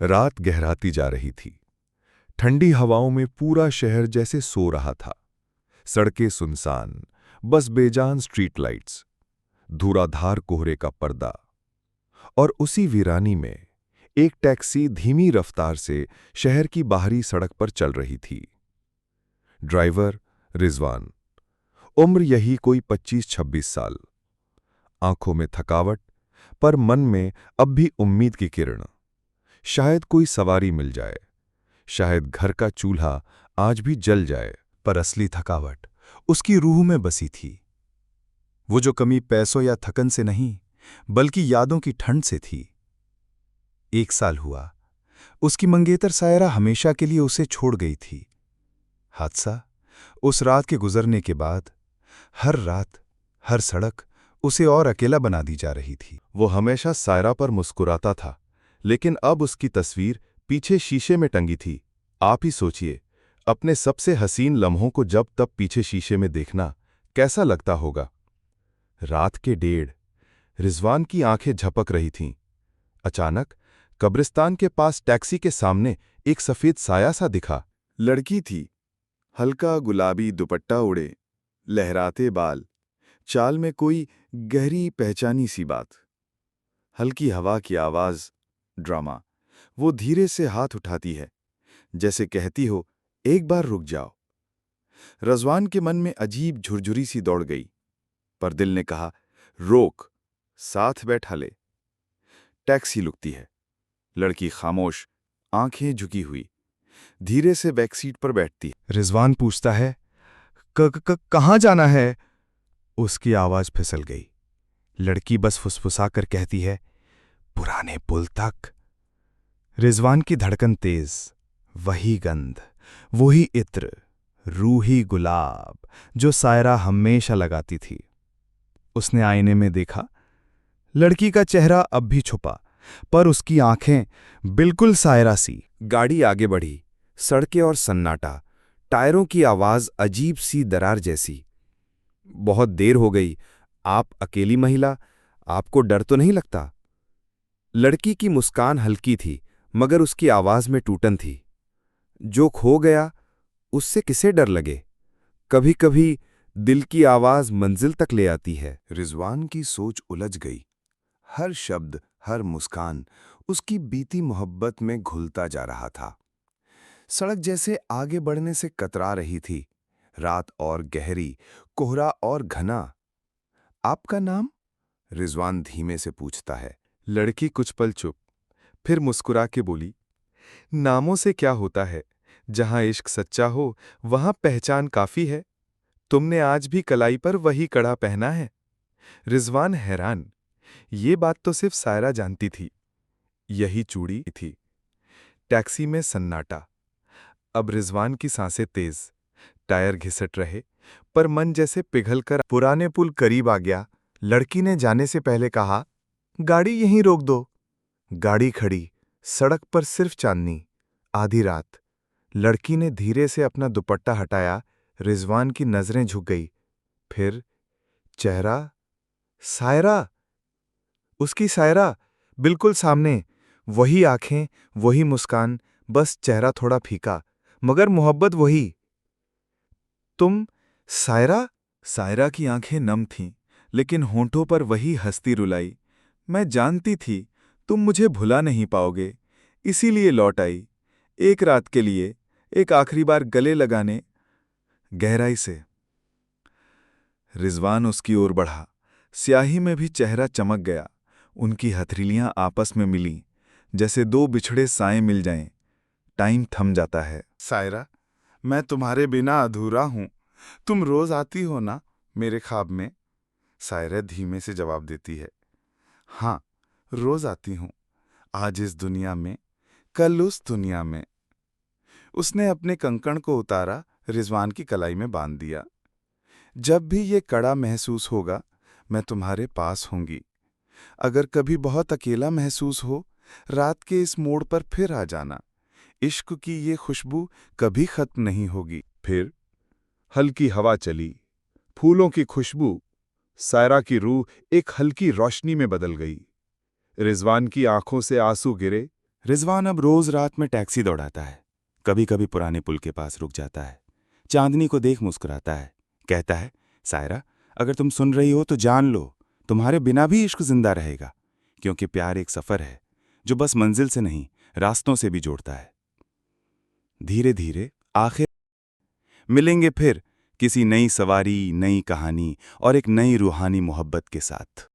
रात गहराती जा रही थी। ठंडी हवाओं में पूरा शहर जैसे सो रहा था। सड़कें सुनसान, बस बेजान स्ट्रीट लाइट्स, धुआंधार कोहरे का पर्दा। और उसी वीरानी में एक टैक्सी धीमी रफ्तार से शहर की बाहरी सड़क पर चल रही थी। ड्राइवर रिजवान, उम्र यही कोई 25-26 साल। आंखों में थकावट, पर मन में अब भी उम्मीद की किरण। शायद कोई सवारी मिल जाए, शायद घर का चूल्हा आज भी जल जाए। पर असली थकावट उसकी रूह में बसी थी। वो जो कमी पैसों या थकन से नहीं, बल्कि यादों की ठंड से थी। 1 साल हुआ, उसकी मंगेतर सायरा हमेशा के लिए उसे छोड़ गई थी। हादसा, उस रात के गुजरने के बाद हर रात, हर सड़क उसे और अकेला बना दी जा रही थी। वो हमेशा सायरा पर मुस्कुराता था, लेकिन अब उसकी तस्वीर पीछे शीशे में टंगी थी। आप ही सोचिए, अपने सबसे हसीन लम्हों को जब तब पीछे शीशे में देखना कैसा लगता होगा। रात के 1:30 रिजवान की आंखें झपक रही थीं। अचानक कब्रिस्तान के पास टैक्सी के सामने एक सफेद साया सा दिखा। लड़की थी, हल्का गुलाबी दुपट्टा ओढ़े, लहराते बाल, चाल में कोई गहरी पहचानी सी बात। हल्की हवा की आवाज, ड्रामा। वो धीरे से हाथ उठाती है, जैसे कहती हो, एक बार रुक जाओ। रज़वान के मन में अजीब झुरझुरी सी दौड़ गई, पर दिल ने कहा, रोक, साथ बैठा ले। टैक्सी लुकती है। लड़की खामोश, आंखें झुकी हुई, धीरे से बैक सीट पर बैठती है। रिजवान पूछता है, कहाँ जाना है? उसकी आवाज फिसल गई। लड़की बस फुसफुसा कर कहती है, पुराने पुल तक। रिजवान की धड़कन तेज, वही गंध, वही इत्र, रूही गुलाब जो सायरा हमेशा लगाती थी। उसने आईने में देखा, लड़की का चेहरा अब भी छुपा, पर उसकी आंखें बिल्कुल सायरा सी। गाड़ी आगे बढ़ी, सड़कें और सन्नाटा, टायरों की आवाज अजीब सी दरार जैसी। बहुत देर हो गई, आप अकेली महिला, आपको डर तो नहीं लगता? लड़की की मुस्कान हल्की थी, मगर उसकी आवाज में टूटन थी। जो खो गया, उससे किसे डर लगे? कभी कभी दिल की आवाज मंजिल तक ले आती है। रिजवान की सोच उलझ गई। हर शब्द, हर मुस्कान उसकी बीती मोहब्बत में घुलता जा रहा था। सड़क जैसे आगे बढ़ने से कतरा रही थी। रात और गहरी, कोहरा और घना। आपका नाम? रिजवान धीमे से पूछता है। लड़की कुछ पल चुप, फिर मुस्कुरा के बोली, नामों से क्या होता है? जहां इश्क सच्चा हो, वहां पहचान काफी है। तुमने आज भी कलाई पर वही कड़ा पहना है। रिजवान हैरान, ये बात तो सिर्फ सायरा जानती थी। यही चूड़ी थी। टैक्सी में सन्नाटा। अब रिजवान की सांसें तेज, टायर घिसट रहे, पर मन जैसे पिघलकर। पुराने पुल करीब आ गया। लड़की ने जाने से पहले कहा, गाड़ी यहीं रोक दो। गाड़ी खड़ी, सड़क पर सिर्फ चांदनी, आधी रात। लड़की ने धीरे से अपना दुपट्टा हटाया। रिजवान की नजरें झुक गई। फिर चेहरा, सायरा, उसकी सायरा, बिल्कुल सामने। वही आंखें, वही मुस्कान, बस चेहरा थोड़ा फीका, मगर मोहब्बत वही। तुम सायरा? सायरा की आंखें नम थीं, लेकिन होंठों पर वही हंसती रुलाई। मैं जानती थी तुम मुझे भुला नहीं पाओगे, इसीलिए लौट आई, एक रात के लिए, एक आखिरी बार गले लगाने। गहराई से रिजवान उसकी ओर बढ़ा। स्याही में भी चेहरा चमक गया। उनकी हथेलियां आपस में मिलीं, जैसे दो बिछड़े साए मिल जाएं। टाइम थम जाता है। सायरा, मैं तुम्हारे बिना अधूरा हूं। तुम रोज आती हो ना मेरे ख्वाब में? सायरा धीमे से जवाब देती है, हाँ, रोज आती हूं। आज इस दुनिया में, कल उस दुनिया में। उसने अपने कंकण को उतारा, रिजवान की कलाई में बांध दिया। जब भी ये कड़ा महसूस होगा, मैं तुम्हारे पास होंगी। अगर कभी बहुत अकेला महसूस हो, रात के इस मोड़ पर फिर आ जाना। इश्क की ये खुशबू कभी खत्म नहीं होगी। फिर हल्की हवा चली, फूलों की खुशबू। सायरा की रूह एक हल्की रोशनी में बदल गई। रिजवान की आंखों से आंसू गिरे, रिजवान अब रोज रात में टैक्सी दौड़ाता है। कभी कभी पुराने पुल के पास रुक जाता है, चांदनी को देख मुस्कुराता है, कहता है, सायरा, अगर तुम सुन रही हो तो जान लो, तुम्हारे बिना भी इश्क जिंदा रहेगा, क्योंकि प्यार एक सफर है जो बस मंजिल से नहीं, रास्तों से भी जोड़ता है। धीरे धीरे आखिर मिलेंगे फिर किसी नई सवारी, नई कहानी और एक नई रूहानी मोहब्बत के साथ।